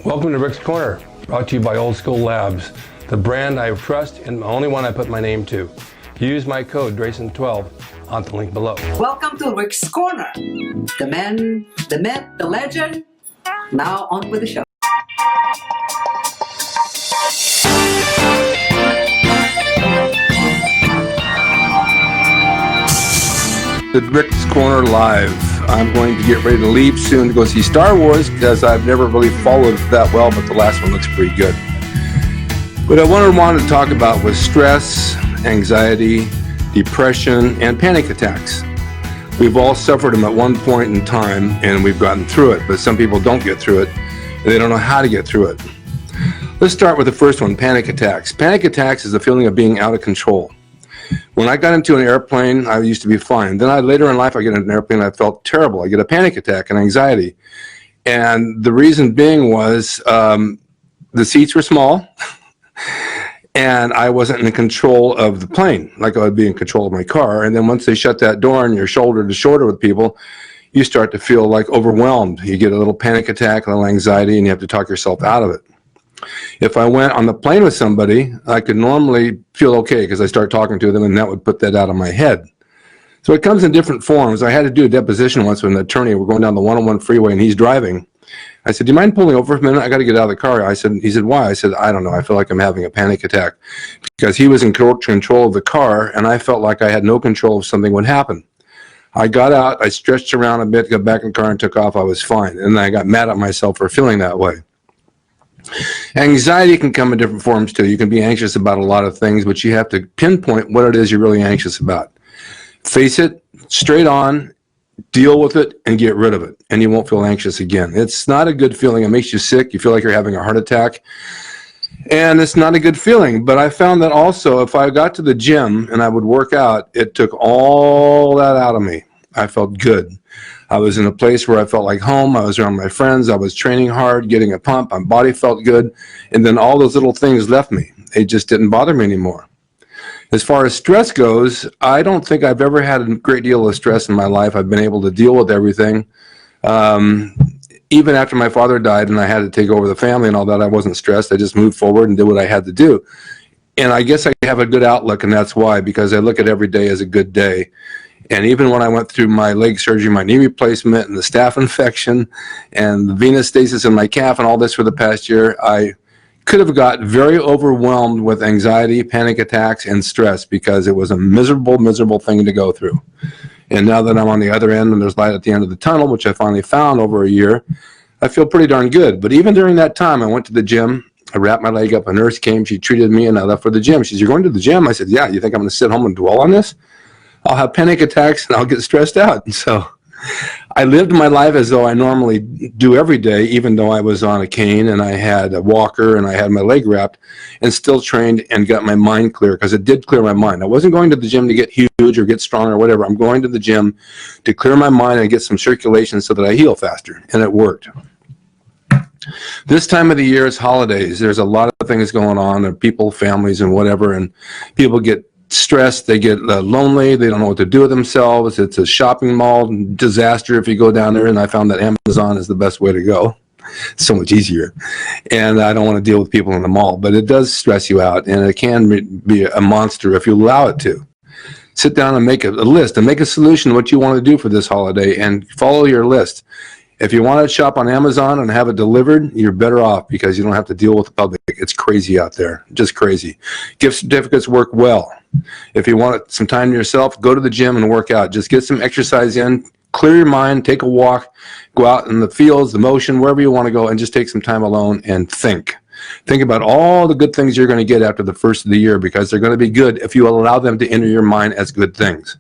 Welcome to Rick's Corner, brought to you by Old School Labs, the brand I trust and the only one I put my name to. Use my code DRASIN12 on the link below. Welcome to Rick's Corner. The man, the myth, the legend. Now on with the show. The Rick's Corner Live. I'm going to get ready to leave soon to go see Star Wars because I've never really followed it that well, but the last one looks pretty good. What I wanted to talk about was stress, anxiety, depression, and panic attacks. We've all suffered them at one point in time, and we've gotten through it, but some people don't get through it, and they don't know how to get through it. Let's start with the first one, panic attacks. Panic attacks is the feeling of being out of control. When I got into an airplane, I used to be fine. Then later in life, I get into an airplane, I felt terrible. I get a panic attack and anxiety. And the reason being was the seats were small, and I wasn't in control of the plane, like I would be in control of my car. And then once they shut that door and you're shoulder to shoulder with people, you start to feel like overwhelmed. You get a little panic attack, a little anxiety, and you have to talk yourself out of it. If I went on the plane with somebody, I could normally feel okay because I start talking to them, and that would put that out of my head. So it comes in different forms. I had to do a deposition once with an attorney. We're going down the 101 freeway, and he's driving. I said, "Do you mind pulling over for a minute? I got to get out of the car." He said, "Why?" I said, "I don't know. I feel like I'm having a panic attack," because he was in control of the car, and I felt like I had no control if something would happen. I got out, I stretched around a bit, got back in the car, and took off. I was fine, and I got mad at myself for feeling that way. Anxiety can come in different forms too. You can be anxious about a lot of things, but you have to pinpoint what it is you're really anxious about. Face it straight on, deal with it, and get rid of it, and you won't feel anxious again. It's not a good feeling. It makes you sick. You feel like you're having a heart attack, and it's not a good feeling. But I found that also if I got to the gym and I would work out, it took all that out of me. I felt good. I was in a place where I felt like home. I was around my friends. I was training hard, getting a pump. My body felt good. And then all those little things left me. They just didn't bother me anymore. As far as stress goes, I don't think I've ever had a great deal of stress in my life. I've been able to deal with everything. Even after my father died and I had to take over the family and all that, I wasn't stressed. I just moved forward and did what I had to do. And I guess I have a good outlook, and that's why, because I look at every day as a good day. And even when I went through my leg surgery, my knee replacement, and the staph infection, and the venous stasis in my calf, and all this for the past year, I could have got very overwhelmed with anxiety, panic attacks, and stress because it was a miserable, miserable thing to go through. And now that I'm on the other end and there's light at the end of the tunnel, which I finally found over a year, I feel pretty darn good. But even during that time, I went to the gym. I wrapped my leg up. A nurse came. She treated me, and I left for the gym. She said, "You're going to the gym?" I said, "Yeah. You think I'm going to sit home and dwell on this? I'll have panic attacks and I'll get stressed out." And so I lived my life as though I normally do every day, even though I was on a cane and I had a walker and I had my leg wrapped, and still trained and got my mind clear, because it did clear my mind. I wasn't going to the gym to get huge or get strong or whatever. I'm going to the gym to clear my mind and get some circulation so that I heal faster, and it worked. This time of the year is holidays. There's a lot of things going on, and people, families, and whatever, and people get stressed, they get lonely, they don't know what to do with themselves. It's a shopping mall disaster if you go down there, and I found that Amazon is the best way to go. It's so much easier. And I don't want to deal with people in the mall, but it does stress you out, and it can be a monster if you allow it to. Sit down and make a list and make a solution what you want to do for this holiday, and follow your list. If you want to shop on Amazon and have it delivered, you're better off because you don't have to deal with the public. It's crazy out there, just crazy. Gift certificates work well. If you want some time to yourself, go to the gym and work out. Just get some exercise in, clear your mind, take a walk, go out in the fields, the motion, wherever you want to go, and just take some time alone and think. Think about all the good things you're going to get after the first of the year, because they're going to be good if you allow them to enter your mind as good things.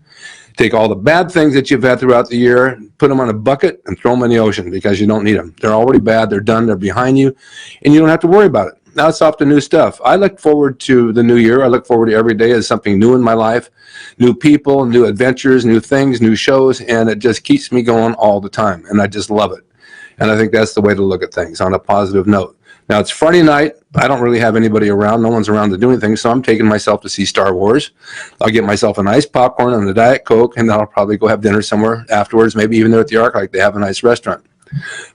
Take all the bad things that you've had throughout the year, put them on a bucket, and throw them in the ocean, because you don't need them. They're already bad. They're done. They're behind you, and you don't have to worry about it. Now it's off to new stuff. I look forward to the new year. I look forward to every day as something new in my life, new people, new adventures, new things, new shows, and it just keeps me going all the time, and I just love it. And I think that's the way to look at things, on a positive note. Now, it's Friday night. I don't really have anybody around. No one's around to do anything, so I'm taking myself to see Star Wars. I'll get myself a nice popcorn and a Diet Coke, and then I'll probably go have dinner somewhere afterwards, maybe even there at the Ark, like they have a nice restaurant.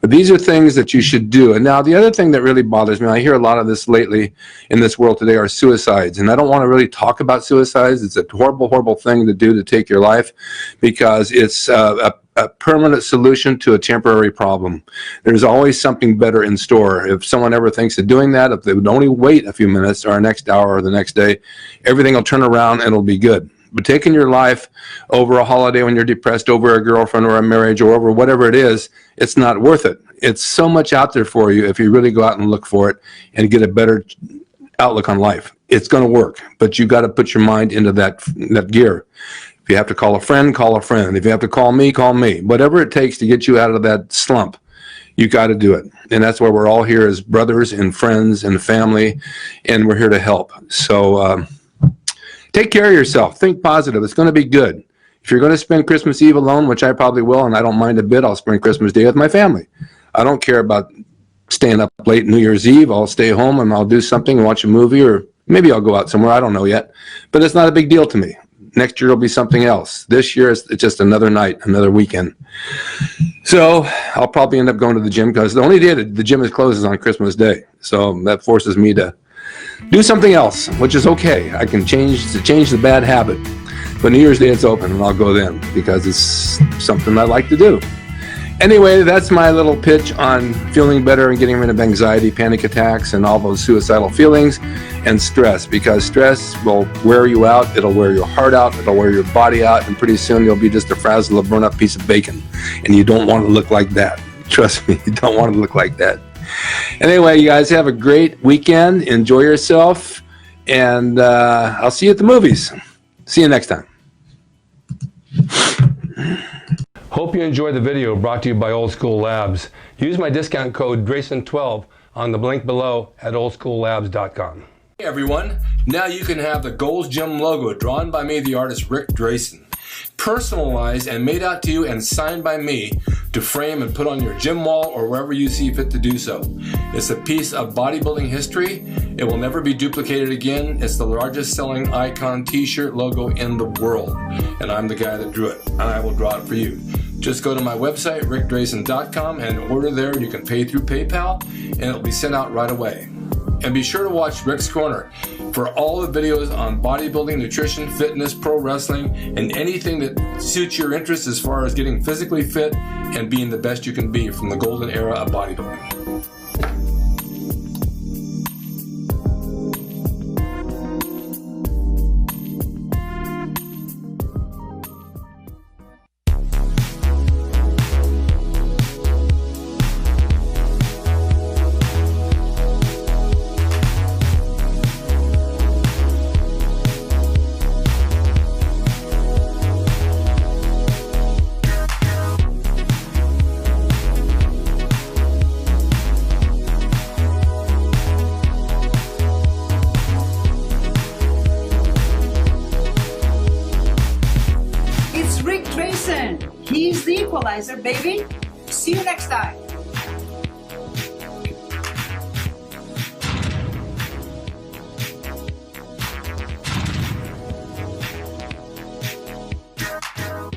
But these are things that you should do. And now the other thing that really bothers me, I hear a lot of this lately in this world today, are suicides. And I don't want to really talk about suicides. It's a horrible, horrible thing to do to take your life, because it's a permanent solution to a temporary problem. There's always something better in store. If someone ever thinks of doing that, if they would only wait a few minutes or next hour or the next day, everything will turn around and it'll be good. But taking your life over a holiday when you're depressed, over a girlfriend or a marriage or over whatever it is, it's not worth it. It's so much out there for you if you really go out and look for it and get a better outlook on life. It's going to work, but you got to put your mind into that gear. If you have to call a friend, call a friend. If you have to call me, call me. Whatever it takes to get you out of that slump, you got to do it. And that's why we're all here as brothers and friends and family, and we're here to help. So take care of yourself. Think positive. It's going to be good. If you're going to spend Christmas Eve alone, which I probably will, and I don't mind a bit, I'll spend Christmas Day with my family. I don't care about staying up late New Year's Eve. I'll stay home and I'll do something and watch a movie, or maybe I'll go out somewhere. I don't know yet. But it's not a big deal to me. Next year it'll be something else. This year it's just another night, another weekend. So I'll probably end up going to the gym, because the only day that the gym is closed is on Christmas Day. So that forces me to do something else, which is okay. I can change the bad habit. But New Year's Day it's open, and I'll go then, because it's something I like to do. Anyway, that's my little pitch on feeling better and getting rid of anxiety, panic attacks, and all those suicidal feelings and stress, because stress will wear you out. It'll wear your heart out. It'll wear your body out. And pretty soon you'll be just a frazzled, burn up piece of bacon. And you don't want to look like that. Trust me, you don't want to look like that. Anyway, you guys have a great weekend. Enjoy yourself. And I'll see you at the movies. See you next time. Hope you enjoyed the video brought to you by Old School Labs. Use my discount code DRASIN12 on the link below at oldschoollabs.com. Hey everyone, now you can have the Gold's Gym logo drawn by me, the artist Rick DRASIN, personalized and made out to you and signed by me to frame and put on your gym wall or wherever you see fit to do so. It's a piece of bodybuilding history. It will never be duplicated again. It's the largest selling icon t-shirt logo in the world, and I'm the guy that drew it, and I will draw it for you. Just go to my website, rickdrasin.com, and order there. You can pay through PayPal, and it'll be sent out right away. And be sure to watch Rick's Corner for all the videos on bodybuilding, nutrition, fitness, pro wrestling, and anything that suits your interests as far as getting physically fit and being the best you can be from the golden era of bodybuilding. He's the equalizer, baby. See you next time.